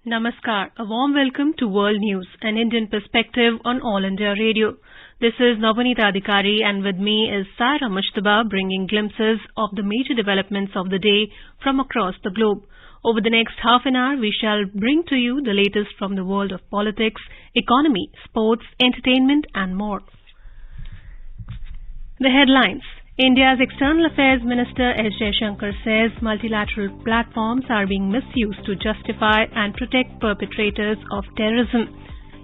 Namaskar. A warm welcome to World News, an Indian perspective on All India Radio. This is Navanita Adhikari and with me is Saira Mushtaba bringing glimpses of the major developments of the day from across the globe. Over the next half an hour, we shall bring to you the latest from the world of politics, economy, sports, entertainment and more. The headlines. India's External Affairs Minister S. Jaishankar says multilateral platforms are being misused to justify and protect perpetrators of terrorism.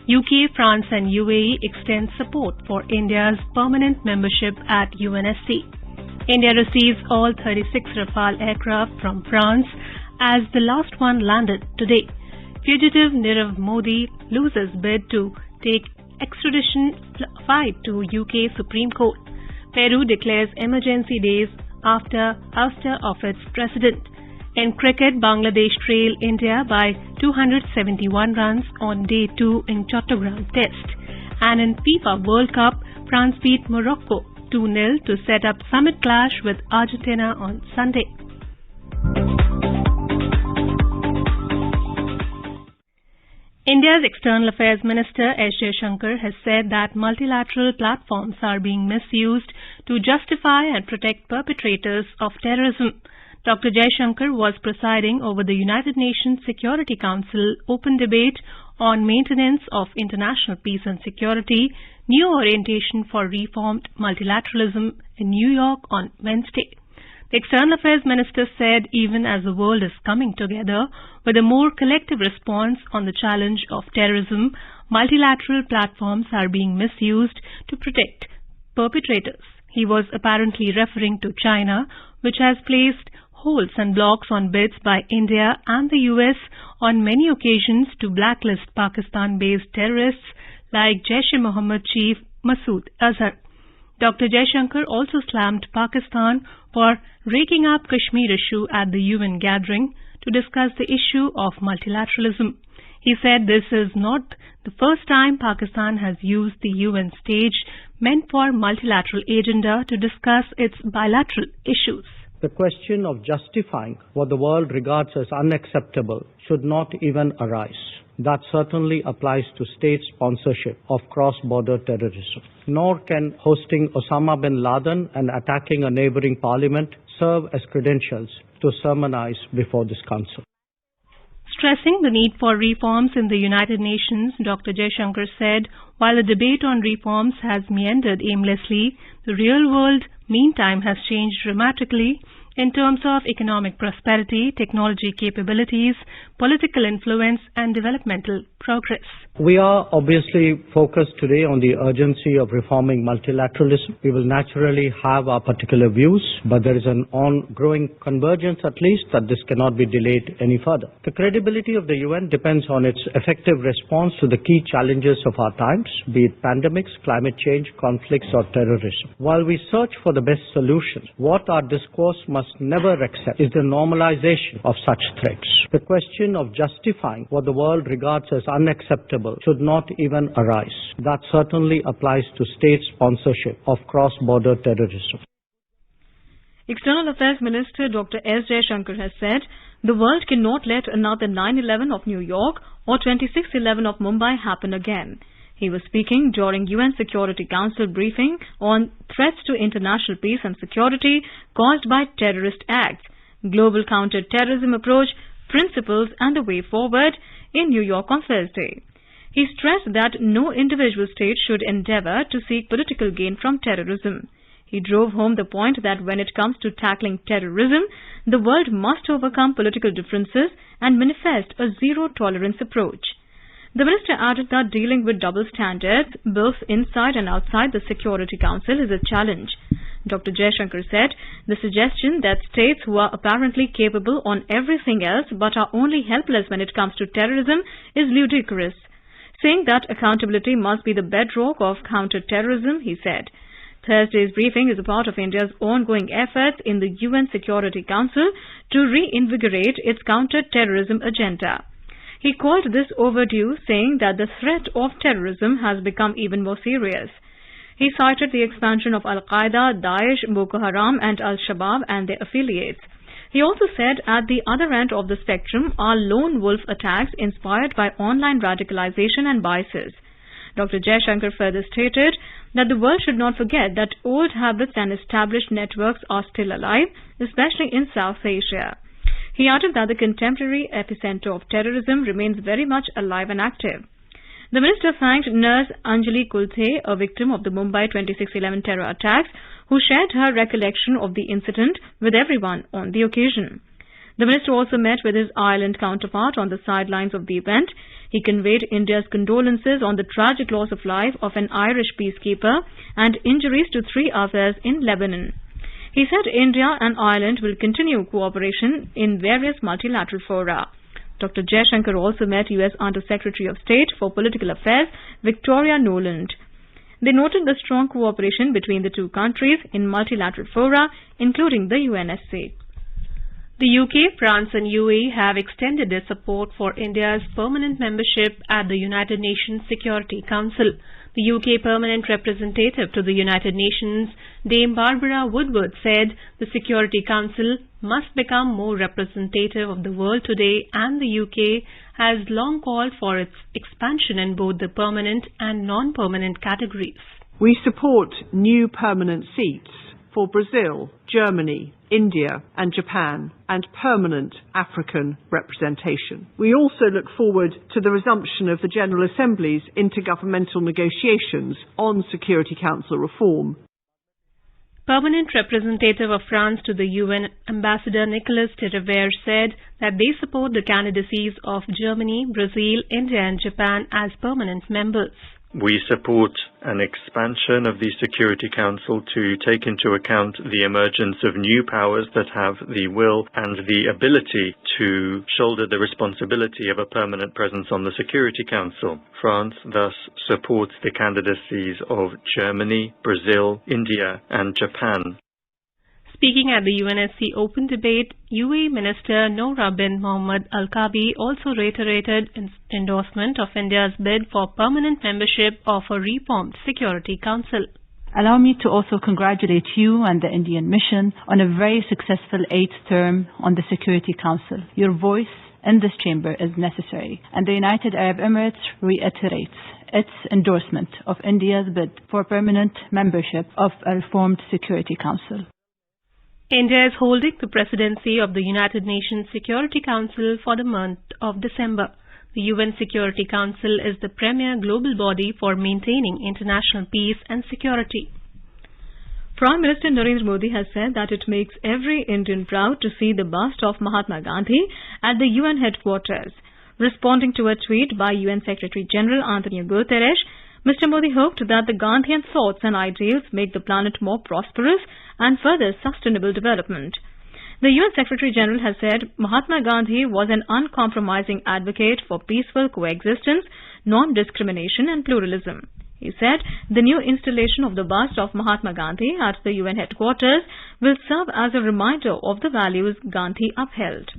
UK, France and UAE extend support for India's permanent membership at UNSC. India receives all 36 Rafale aircraft from France as the last one landed today. Fugitive Nirav Modi loses bid to take extradition fight to UK Supreme Court. Peru declares emergency days after ouster of its president. In cricket, Bangladesh trail India by 271 runs on day 2 in Chattogram Test. And in FIFA World Cup, France beat Morocco 2-0 to set up summit clash with Argentina on Sunday. India's External Affairs Minister S. Jaishankar has said that multilateral platforms are being misused to justify and protect perpetrators of terrorism. Dr. Jaishankar was presiding over the United Nations Security Council open debate on maintenance of international peace and security, new orientation for reformed multilateralism in New York on Wednesday. The External Affairs Minister said even as the world is coming together with a more collective response on the challenge of terrorism, multilateral platforms are being misused to protect perpetrators. He was apparently referring to China, which has placed holds and blocks on bids by India and the US on many occasions to blacklist Pakistan-based terrorists like Jaish-e-Mohammed chief Masood Azhar. Dr. Jaishankar also slammed Pakistan for raking up Kashmir issue at the UN gathering to discuss the issue of multilateralism. He said this is not the first time Pakistan has used the UN stage meant for multilateral agenda to discuss its bilateral issues. The question of justifying what the world regards as unacceptable should not even arise. That certainly applies to state sponsorship of cross-border terrorism. Nor can hosting Osama bin Laden and attacking a neighboring parliament serve as credentials to sermonize before this council. Stressing the need for reforms in the United Nations, Dr. Jaishankar said, while the debate on reforms has meandered aimlessly, the real world, meantime, has changed dramatically in terms of economic prosperity, technology capabilities, political influence and developmental progress. We are obviously focused today on the urgency of reforming multilateralism. We will naturally have our particular views, but there is an ongoing convergence at least that this cannot be delayed any further. The credibility of the UN depends on its effective response to the key challenges of our times, be it pandemics, climate change, conflicts or terrorism. While we search for the best solutions, what our discourse must never accept is the normalization of such threats. The question of justifying what the world regards as unacceptable should not even arise. That certainly applies to state sponsorship of cross-border terrorism. External Affairs Minister Dr. S. Jaishankar has said the world cannot let another 9/11 of New York or 26/11 of Mumbai happen again. He was speaking during UN Security Council briefing on threats to international peace and security caused by terrorist acts, global counter-terrorism approach, principles and the way forward in New York on Thursday. He stressed that no individual state should endeavor to seek political gain from terrorism. He drove home the point that when it comes to tackling terrorism, the world must overcome political differences and manifest a zero-tolerance approach. The minister added that dealing with double standards, both inside and outside the Security Council, is a challenge. Dr. Jaishankar said the suggestion that states who are apparently capable on everything else but are only helpless when it comes to terrorism is ludicrous. Saying that accountability must be the bedrock of counter-terrorism, he said. Thursday's briefing is a part of India's ongoing efforts in the UN Security Council to reinvigorate its counter-terrorism agenda. He called this overdue, saying that the threat of terrorism has become even more serious. He cited the expansion of Al-Qaeda, Daesh, Boko Haram and Al-Shabaab and their affiliates. He also said at the other end of the spectrum are lone wolf attacks inspired by online radicalization and biases. Dr. Jaishankar further stated that the world should not forget that old habits and established networks are still alive, especially in South Asia. He added that the contemporary epicenter of terrorism remains very much alive and active. The minister thanked nurse Anjali Kulte, a victim of the Mumbai 26/11 terror attacks, who shared her recollection of the incident with everyone on the occasion. The minister also met with his Ireland counterpart on the sidelines of the event. He conveyed India's condolences on the tragic loss of life of an Irish peacekeeper and injuries to 3 others in Lebanon. He said India and Ireland will continue cooperation in various multilateral fora. Dr. Jaishankar also met U.S. Under-Secretary of State for Political Affairs Victoria Nuland. They noted the strong cooperation between the two countries in multilateral fora, including the UNSC. The UK, France and UAE have extended their support for India's permanent membership at the United Nations Security Council. The UK permanent representative to the United Nations, Dame Barbara Woodward, said the Security Council must become more representative of the world today, and the UK has long called for its expansion in both the permanent and non-permanent categories. We support new permanent seats for Brazil, Germany, India and Japan, and permanent African representation. We also look forward to the resumption of the General Assembly's intergovernmental negotiations on Security Council reform. Permanent representative of France to the UN, Ambassador Nicolas Terrever, said that they support the candidacies of Germany, Brazil, India and Japan as permanent members. We support an expansion of the Security Council to take into account the emergence of new powers that have the will and the ability to shoulder the responsibility of a permanent presence on the Security Council. France thus supports the candidacies of Germany, Brazil, India and Japan. Speaking at the UNSC Open Debate, UAE Minister Noura bin Mohammed Al-Kabi also reiterated endorsement of India's bid for permanent membership of a reformed Security Council. Allow me to also congratulate you and the Indian mission on a very successful 8th term on the Security Council. Your voice in this chamber is necessary, and the United Arab Emirates reiterates its endorsement of India's bid for permanent membership of a reformed Security Council. India is holding the presidency of the United Nations Security Council for the month of December. The UN Security Council is the premier global body for maintaining international peace and security. Prime Minister Narendra Modi has said that it makes every Indian proud to see the bust of Mahatma Gandhi at the UN headquarters. Responding to a tweet by UN Secretary General Antonio Guterres, Mr. Modi hoped that the Gandhian thoughts and ideals make the planet more prosperous and further sustainable development. The UN Secretary General has said Mahatma Gandhi was an uncompromising advocate for peaceful coexistence, non-discrimination and pluralism. He said the new installation of the bust of Mahatma Gandhi at the UN headquarters will serve as a reminder of the values Gandhi upheld.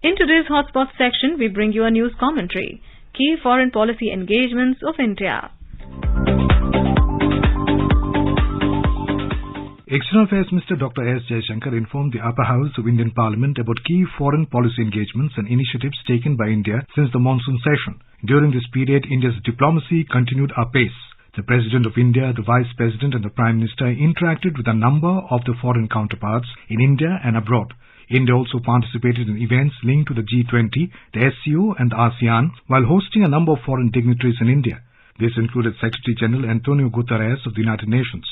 In today's Hotspot section, we bring you a news commentary. Key foreign policy engagements of India. External Affairs Minister Dr. S. Jaishankar informed the Upper House of Indian Parliament about key foreign policy engagements and initiatives taken by India since the monsoon session. During this period, India's diplomacy continued apace. The President of India, the Vice President and the Prime Minister interacted with a number of the foreign counterparts in India and abroad. India also participated in events linked to the G20, the SCO and the ASEAN while hosting a number of foreign dignitaries in India. This included Secretary General Antonio Guterres of the United Nations.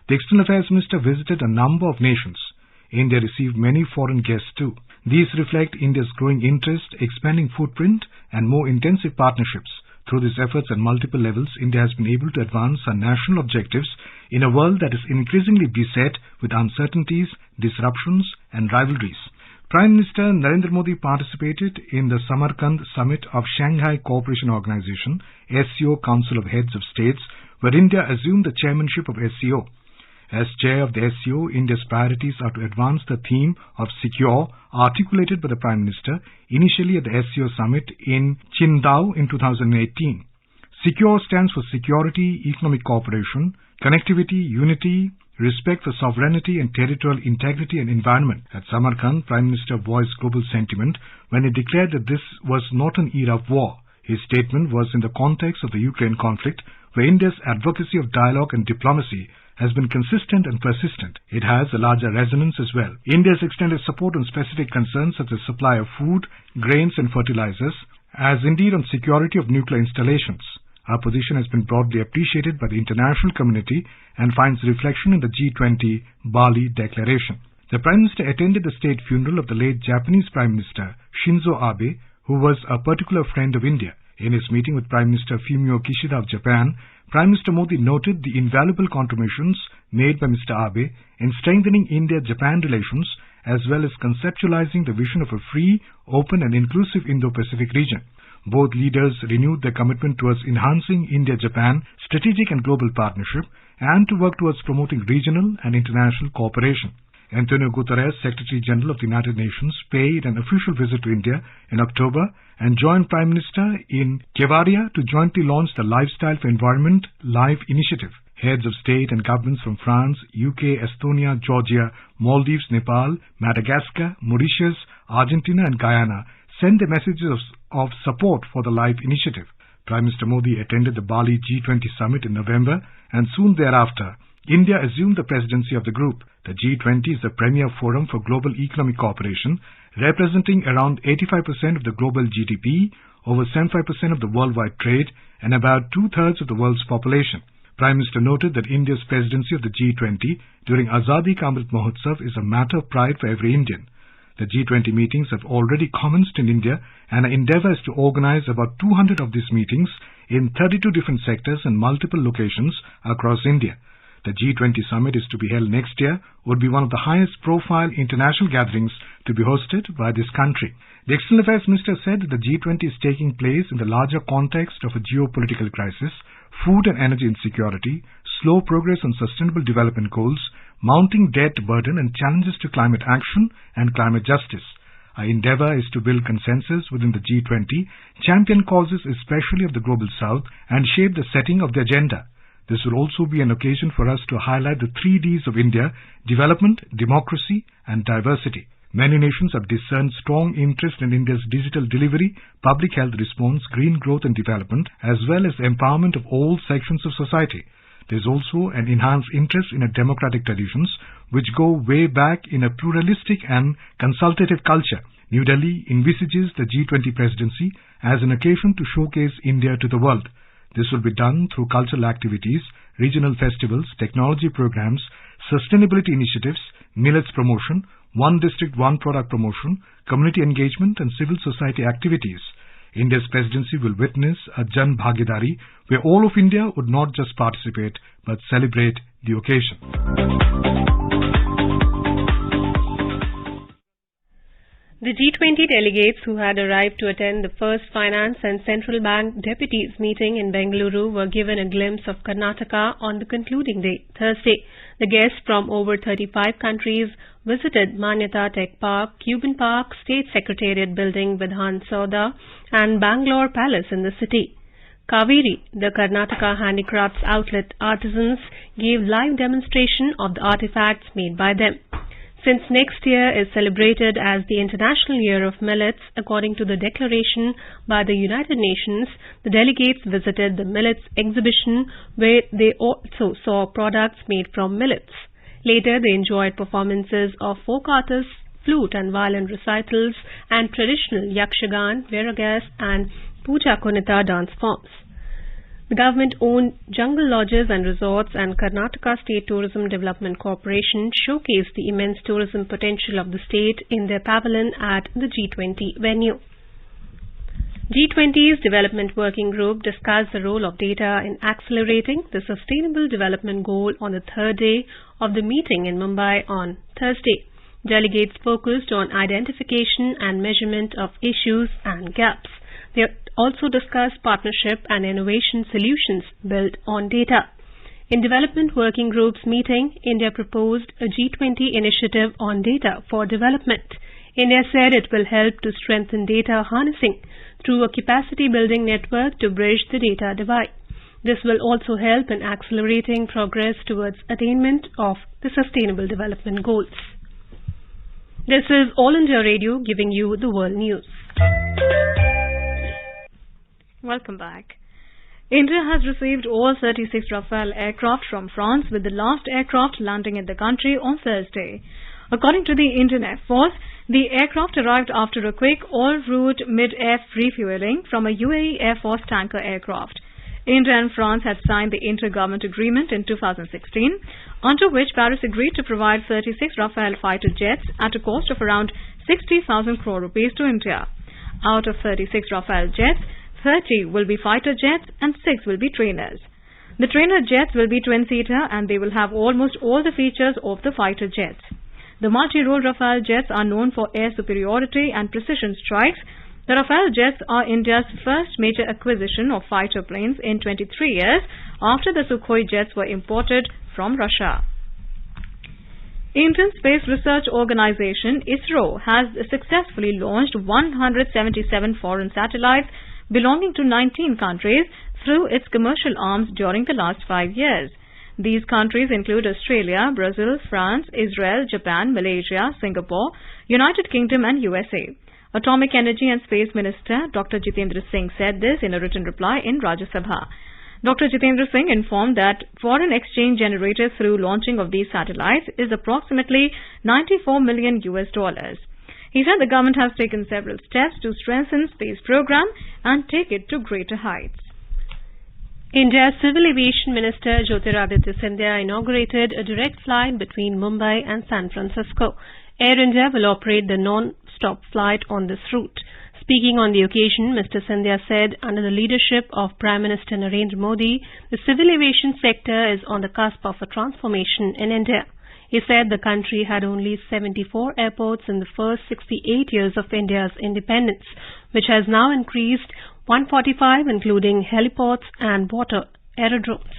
The External Affairs Minister visited a number of nations. India received many foreign guests too. These reflect India's growing interest, expanding footprint and more intensive partnerships. Through these efforts at multiple levels, India has been able to advance our national objectives in a world that is increasingly beset with uncertainties, disruptions and rivalries. Prime Minister Narendra Modi participated in the Samarkand Summit of Shanghai Cooperation Organization, SCO Council of Heads of States, where India assumed the chairmanship of SCO. As chair of the SCO, India's priorities are to advance the theme of secure, articulated by the Prime Minister initially at the SCO Summit in Qingdao in 2018. Secure stands for security, economic cooperation, connectivity, unity, respect for sovereignty and territorial integrity and environment. At Samarkand, Prime Minister voiced global sentiment when he declared that this was not an era of war. His statement was in the context of the Ukraine conflict, where India's advocacy of dialogue and diplomacy has been consistent and persistent. It has a larger resonance as well. India has extended support on specific concerns such as supply of food, grains and fertilizers, as indeed on security of nuclear installations. Our position has been broadly appreciated by the international community and finds reflection in the G20 Bali Declaration. The Prime Minister attended the state funeral of the late Japanese Prime Minister Shinzo Abe, who was a particular friend of India. In his meeting with Prime Minister Fumio Kishida of Japan, Prime Minister Modi noted the invaluable contributions made by Mr. Abe in strengthening India-Japan relations as well as conceptualizing the vision of a free, open and inclusive Indo-Pacific region. Both leaders renewed their commitment towards enhancing India-Japan strategic and global partnership and to work towards promoting regional and international cooperation. Antonio Guterres, Secretary General of the United Nations, paid an official visit to India in October and joined Prime Minister in Kevadia to jointly launch the Lifestyle for Environment LIFE initiative. Heads of state and governments from France, UK, Estonia, Georgia, Maldives, Nepal, Madagascar, Mauritius, Argentina and Guyana sent their messages of support for the LIFE initiative. Prime Minister Modi attended the Bali G20 summit in November and soon thereafter, India assumed the presidency of the group. The G20 is the premier forum for global economic cooperation, representing around 85% of the global GDP, over 75% of the worldwide trade, and about 2/3 of the world's population. Prime Minister noted that India's presidency of the G20 during Azadi Ka Amrit Mahotsav is a matter of pride for every Indian. The G20 meetings have already commenced in India, and our endeavour is to organize about 200 of these meetings in 32 different sectors and multiple locations across India. The G20 summit is to be held next year, would be one of the highest profile international gatherings to be hosted by this country. The External Affairs Minister said that the G20 is taking place in the larger context of a geopolitical crisis, food and energy insecurity, slow progress on sustainable development goals, mounting debt burden and challenges to climate action and climate justice. Our endeavour is to build consensus within the G20, champion causes especially of the Global South and shape the setting of the agenda. This will also be an occasion for us to highlight the 3 Ds of India: development, democracy and diversity. Many nations have discerned strong interest in India's digital delivery, public health response, green growth and development, as well as empowerment of all sections of society. There is also an enhanced interest in our democratic traditions, which go way back in a pluralistic and consultative culture. New Delhi envisages the G20 presidency as an occasion to showcase India to the world. This will be done through cultural activities, regional festivals, technology programs, sustainability initiatives, millets promotion, one district, one product promotion, community engagement and civil society activities. India's presidency will witness a Jan Bhagidari, where all of India would not just participate but celebrate the occasion. The G20 delegates who had arrived to attend the first Finance and Central Bank Deputies meeting in Bengaluru were given a glimpse of Karnataka on the concluding day, Thursday. The guests from over 35 countries visited Manyata Tech Park, Cuban Park, State Secretariat Building, Vidhan Sauda and Bangalore Palace in the city. Kaveri, the Karnataka handicrafts outlet artisans, gave live demonstration of the artifacts made by them. Since next year is celebrated as the International Year of Millets, according to the declaration by the United Nations, the delegates visited the Millets exhibition where they also saw products made from millets. Later, they enjoyed performances of folk artists, flute and violin recitals, and traditional Yakshagan, Viragas and Puja Konita dance forms. The government-owned Jungle Lodges and Resorts and Karnataka State Tourism Development Corporation showcased the immense tourism potential of the state in their pavilion at the G20 venue. G20's Development Working Group discussed the role of data in accelerating the Sustainable Development Goal on the third day of the meeting in Mumbai on Thursday. Delegates focused on identification and measurement of issues and gaps. They also discussed partnership and innovation solutions built on data. In Development Working Group's meeting, India proposed a G20 initiative on data for development. India said it will help to strengthen data harnessing through a capacity-building network to bridge the data divide. This will also help in accelerating progress towards attainment of the Sustainable Development Goals. This is All India Radio giving you the world news. Welcome back. India has received all 36 Rafale aircraft from France, with the last aircraft landing in the country on Thursday. According to the Indian Air Force, the aircraft arrived after a quick all-route mid-air refueling from a UAE Air Force tanker aircraft. India and France had signed the Inter-Government Agreement in 2016, under which Paris agreed to provide 36 Rafale fighter jets at a cost of around 60,000 crore rupees to India. Out of 36 Rafale jets, 30 will be fighter jets and 6 will be trainers. The trainer jets will be twin-seater and they will have almost all the features of the fighter jets. The multi-role Rafale jets are known for air superiority and precision strikes. The Rafale jets are India's first major acquisition of fighter planes in 23 years after the Sukhoi jets were imported from Russia. Indian Space Research Organisation ISRO has successfully launched 177 foreign satellites belonging to 19 countries through its commercial arms during the last 5 years. These countries include Australia, Brazil, France, Israel, Japan, Malaysia, Singapore, United Kingdom and USA. Atomic Energy and Space Minister Dr. Jitendra Singh said this in a written reply in Rajya Sabha. Dr. Jitendra Singh informed that foreign exchange generated through launching of these satellites is approximately $94 million. He said the government has taken several steps to strengthen space program and take it to greater heights. India's Civil Aviation Minister Jyotiraditya Scindia inaugurated a direct flight between Mumbai and San Francisco. Air India will operate the non-stop flight on this route. Speaking on the occasion, Mr. Scindia said, under the leadership of Prime Minister Narendra Modi, the civil aviation sector is on the cusp of a transformation in India. He said the country had only 74 airports in the first 68 years of India's independence, which has now increased 145, including heliports and water aerodromes.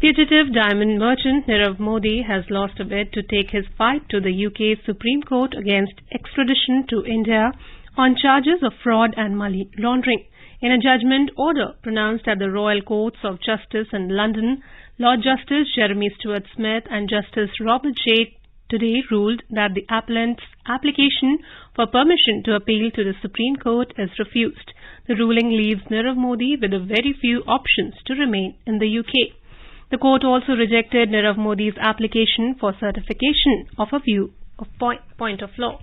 Fugitive diamond merchant Nirav Modi has lost a bid to take his fight to the UK Supreme Court against extradition to India on charges of fraud and money laundering. In a judgment order pronounced at the Royal Courts of Justice in London, Lord Justice Jeremy Stuart Smith and Justice Robert J. today ruled that the appellant's application for permission to appeal to the Supreme Court is refused. The ruling leaves Nirav Modi with a very few options to remain in the UK. The court also rejected Nirav Modi's application for certification of a view of point of law.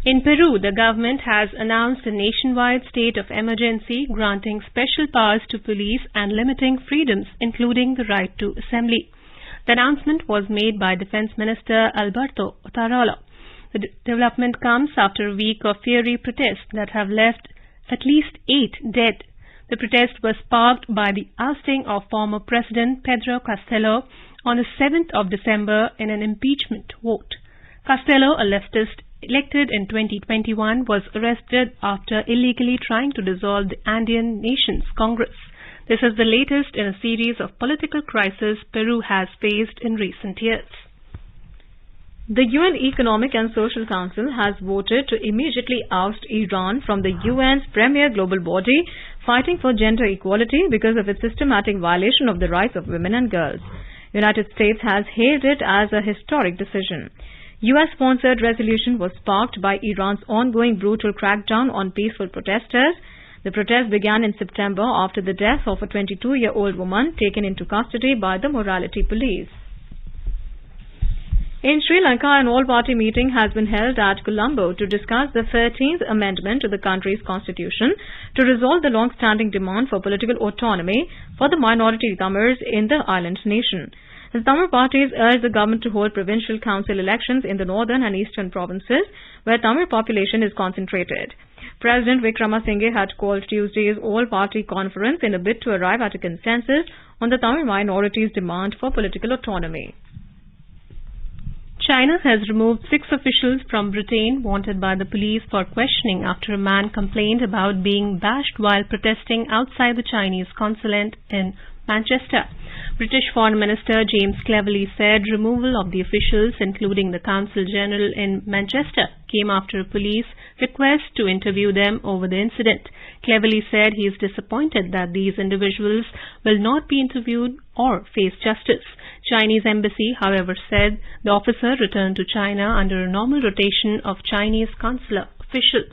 In Peru, the government has announced a nationwide state of emergency, granting special powers to police and limiting freedoms, including the right to assembly. The announcement was made by Defense Minister Alberto Otarola. The development comes after a week of fiery protests that have left at least 8 dead. The protest was sparked by the ousting of former President Pedro Castillo on the 7th of December in an impeachment vote. Castillo, a leftist elected in 2021, was arrested after illegally trying to dissolve the Andean Nations Congress. This is the latest in a series of political crises Peru has faced in recent years. The UN Economic and Social Council has voted to immediately oust Iran from the UN's premier global body fighting for gender equality because of its systematic violation of the rights of women and girls. The United States has hailed it as a historic decision. US-sponsored resolution was sparked by Iran's ongoing brutal crackdown on peaceful protesters. The protest began in September after the death of a 22-year-old woman taken into custody by the morality police. In Sri Lanka, an all-party meeting has been held at Colombo to discuss the 13th amendment to the country's constitution to resolve the long-standing demand for political autonomy for the minority Tamils in the island nation. The Tamil parties urge the government to hold provincial council elections in the northern and eastern provinces where Tamil population is concentrated. President Wickramasinghe had called Tuesday's all-party conference in a bid to arrive at a consensus on the Tamil minority's demand for political autonomy. China has removed 6 officials from Britain wanted by the police for questioning after a man complained about being bashed while protesting outside the Chinese consulate in Manchester. British Foreign Minister James Cleverly said removal of the officials, including the Consul General in Manchester, came after a police request to interview them over the incident. Cleverly said he is disappointed that these individuals will not be interviewed or face justice. Chinese embassy, however, said the officer returned to China under a normal rotation of Chinese consular officials.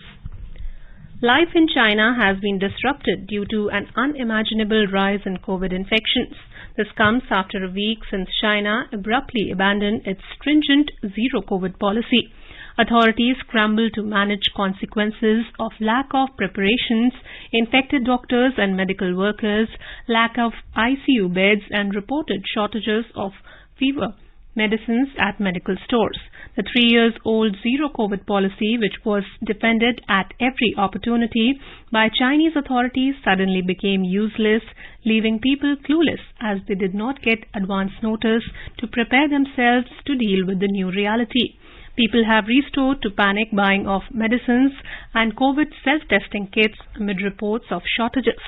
Life in China has been disrupted due to an unimaginable rise in COVID infections. This comes after a week since China abruptly abandoned its stringent zero-COVID policy. Authorities scrambled to manage consequences of lack of preparations, infected doctors and medical workers, lack of ICU beds, and reported shortages of fever medicines at medical stores. The 3-year-old zero-COVID policy, which was defended at every opportunity by Chinese authorities, suddenly became useless, leaving people clueless as they did not get advance notice to prepare themselves to deal with the new reality. People have resorted to panic buying of medicines and COVID self-testing kits amid reports of shortages.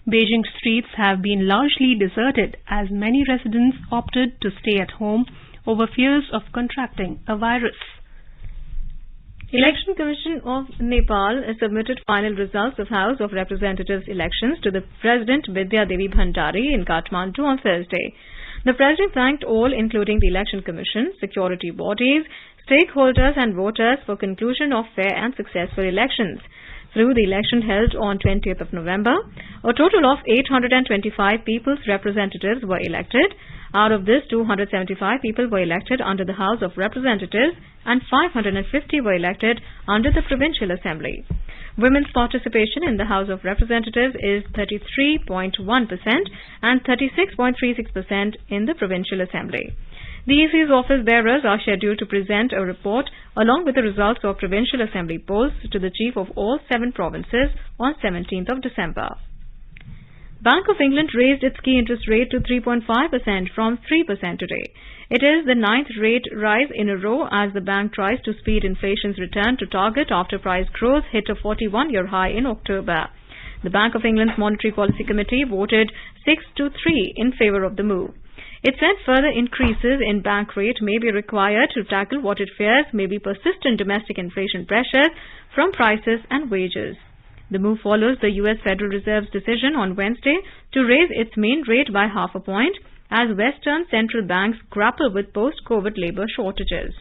Beijing streets have been largely deserted as many residents opted to stay at home over fears of contracting a virus. Election Commission of Nepal has submitted final results of House of Representatives elections to the President Vidya Devi Bhandari in Kathmandu on Thursday. The President thanked all, including the Election Commission, security bodies, stakeholders and voters for conclusion of fair and successful elections. Through the election held on 20th of November, a total of 825 people's representatives were elected. Out of this, 275 people were elected under the House of Representatives and 550 were elected under the Provincial Assembly. Women's participation in the House of Representatives is 33.1% and 36.36% in the Provincial Assembly. The EC's office bearers are scheduled to present a report along with the results of Provincial Assembly polls to the Chief of all 7 provinces on 17th of December. Bank of England raised its key interest rate to 3.5% from 3% today. It is the 9th rate rise in a row as the bank tries to speed inflation's return to target after price growth hit a 41-year high in October. The Bank of England's Monetary Policy Committee voted 6-3 in favour of the move. It said further increases in bank rate may be required to tackle what it fears may be persistent domestic inflation pressures from prices and wages. The move follows the U.S. Federal Reserve's decision on Wednesday to raise its main rate by half a point as Western central banks grapple with post-COVID labour shortages.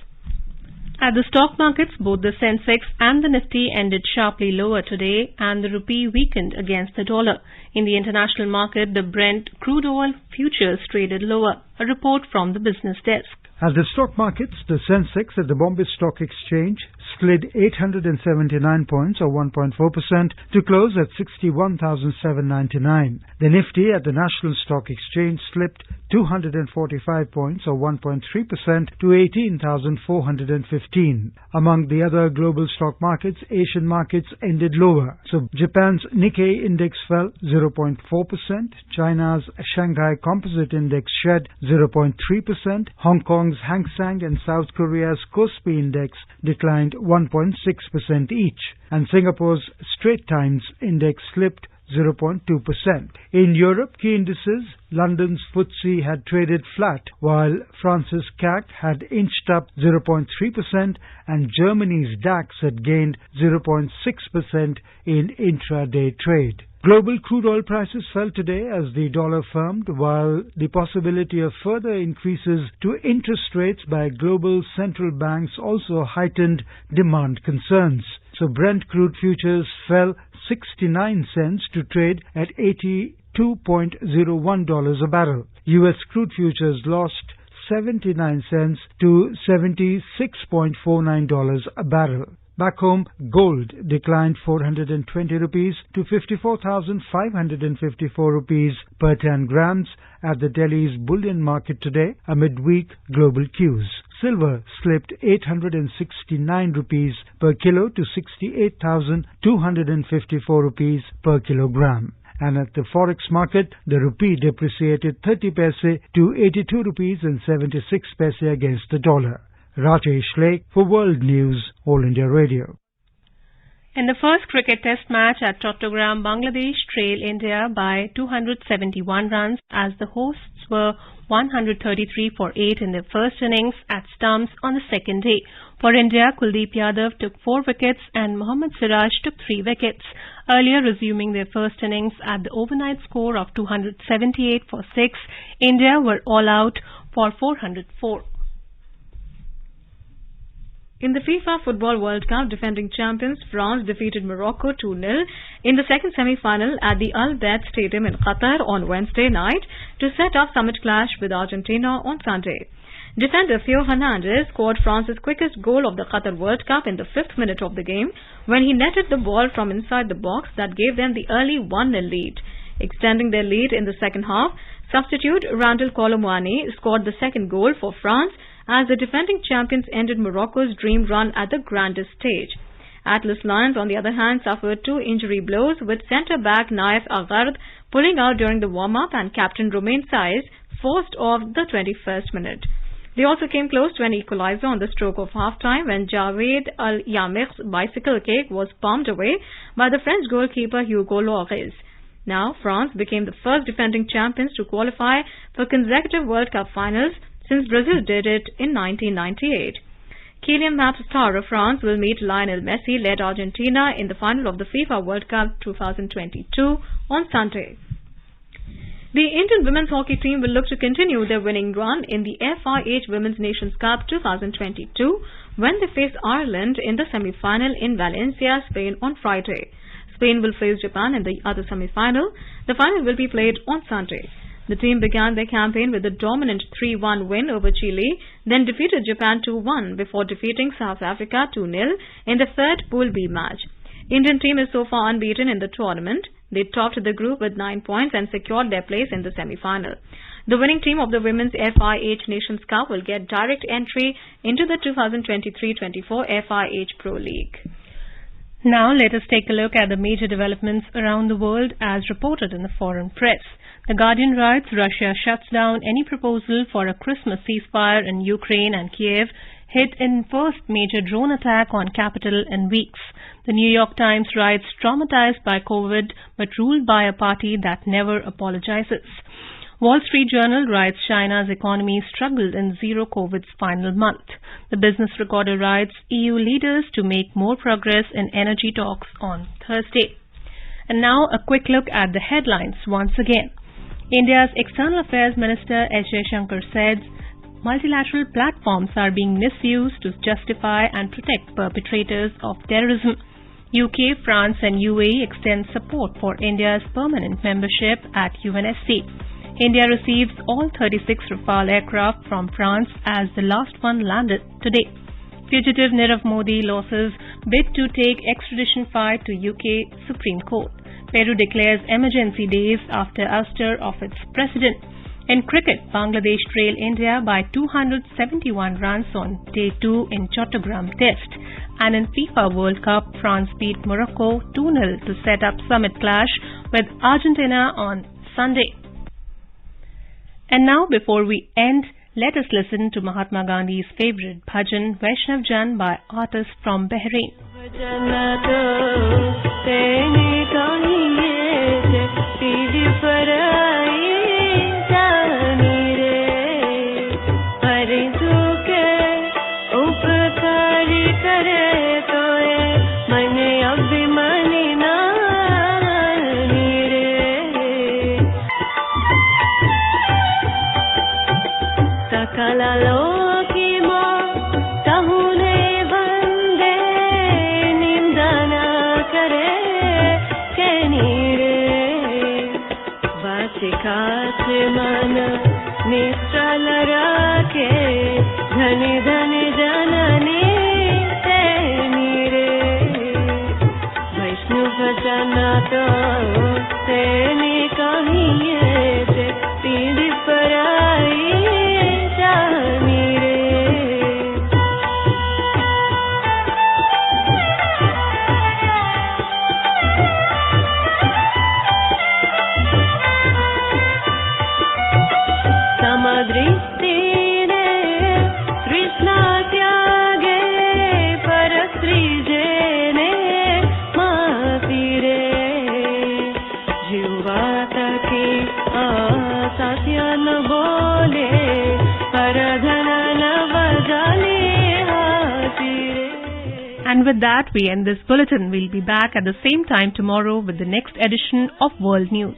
At the stock markets, both the Sensex and the Nifty ended sharply lower today and the rupee weakened against the dollar. In the international market, the Brent crude oil futures traded lower. A report from the business desk. At the stock markets, the Sensex at the Bombay Stock Exchange slid 879 points or 1.4% to close at 61,799. The Nifty at the National Stock Exchange slipped 245 points or 1.3% to 18,415. Among the other global stock markets, Asian markets ended lower. So Japan's Nikkei index fell 0.4%, China's Shanghai Composite Index shed 0.3%, Hong Kong's Hang Seng and South Korea's Kospi Index declined 1.6% each, and Singapore's Straits Times Index slipped 0.2%. In Europe, key indices, London's FTSE had traded flat, while France's CAC had inched up 0.3% and Germany's DAX had gained 0.6% in intraday trade. Global crude oil prices fell today as the dollar firmed, while the possibility of further increases to interest rates by global central banks also heightened demand concerns. So Brent crude futures fell 69 cents to trade at $82.01 a barrel. U.S. crude futures lost 79 cents to $76.49 a barrel. Back home, gold declined 420 rupees to 54,554 rupees per 10 grams at the Delhi's bullion market today amid weak global cues. Silver slipped 869 rupees per kilo to 68,254 rupees per kilogram. And at the forex market, the rupee depreciated 30 paise to 82 rupees and 76 paise against the dollar. Rajesh Lake for World News, All India Radio. In the first cricket test match at Chattogram, Bangladesh trailed India by 271 runs as the hosts were 133 for 8 in their first innings at stumps on the second day. For India, Kuldeep Yadav took 4 wickets and Mohammad Siraj took 3 wickets. Earlier resuming their first innings at the overnight score of 278 for 6, India were all out for 404. In the FIFA Football World Cup, defending champions France defeated Morocco 2-0 in the second semi-final at the Al Bayt Stadium in Qatar on Wednesday night to set up summit clash with Argentina on Sunday. Defender Theo Hernandez scored France's quickest goal of the Qatar World Cup in the 5th minute of the game when he netted the ball from inside the box that gave them the early 1-0 lead. Extending their lead in the second half, substitute Randal Kolo Muani scored the second goal for France as the defending champions ended Morocco's dream run at the grandest stage. Atlas Lions, on the other hand, suffered 2 injury blows, with centre-back Naif Aghard pulling out during the warm-up and captain Romain Saiz forced off the 21st minute. They also came close to an equalizer on the stroke of half-time when Javed Al-Yamikh's bicycle kick was palmed away by the French goalkeeper Hugo Lloris. Now, France became the first defending champions to qualify for consecutive World Cup finals since Brazil did it in 1998. Kylian Mbappé's star of France will meet Lionel Messi-led Argentina in the final of the FIFA World Cup 2022 on Sunday. The Indian women's hockey team will look to continue their winning run in the FIH Women's Nations Cup 2022 when they face Ireland in the semi-final in Valencia, Spain on Friday. Spain will face Japan in the other semi-final. The final will be played on Sunday. The team began their campaign with a dominant 3-1 win over Chile, then defeated Japan 2-1 before defeating South Africa 2-0 in the third Pool B match. Indian team is so far unbeaten in the tournament. They topped the group with 9 points and secured their place in the semi-final. The winning team of the Women's FIH Nations Cup will get direct entry into the 2023-24 FIH Pro League. Now let us take a look at the major developments around the world as reported in the foreign press. The Guardian writes Russia shuts down any proposal for a Christmas ceasefire in Ukraine, and Kiev hit in first major drone attack on capital in weeks. The New York Times writes traumatized by COVID but ruled by a party that never apologizes. Wall Street Journal writes China's economy struggled in zero COVID's final month. The Business Recorder writes EU leaders to make more progress in energy talks on Thursday. And now a quick look at the headlines once again. India's External Affairs Minister S. Jaishankar said multilateral platforms are being misused to justify and protect perpetrators of terrorism. UK, France and UAE extend support for India's permanent membership at UNSC. India receives all 36 Rafale aircraft from France as the last one landed today. Fugitive Nirav Modi loses bid to take extradition fight to UK Supreme Court. Peru declares emergency days after ouster of its president. In cricket, Bangladesh trail India by 271 runs on day 2 in Chattogram Test. And in FIFA World Cup, France beat Morocco 2-0 to set up summit clash with Argentina on Sunday. And now, before we end, let us listen to Mahatma Gandhi's favorite bhajan, Vaishnav Jan, by artists from Bahrain. Krishna And with that, we end this bulletin. We'll be back at the same time tomorrow with the next edition of World News.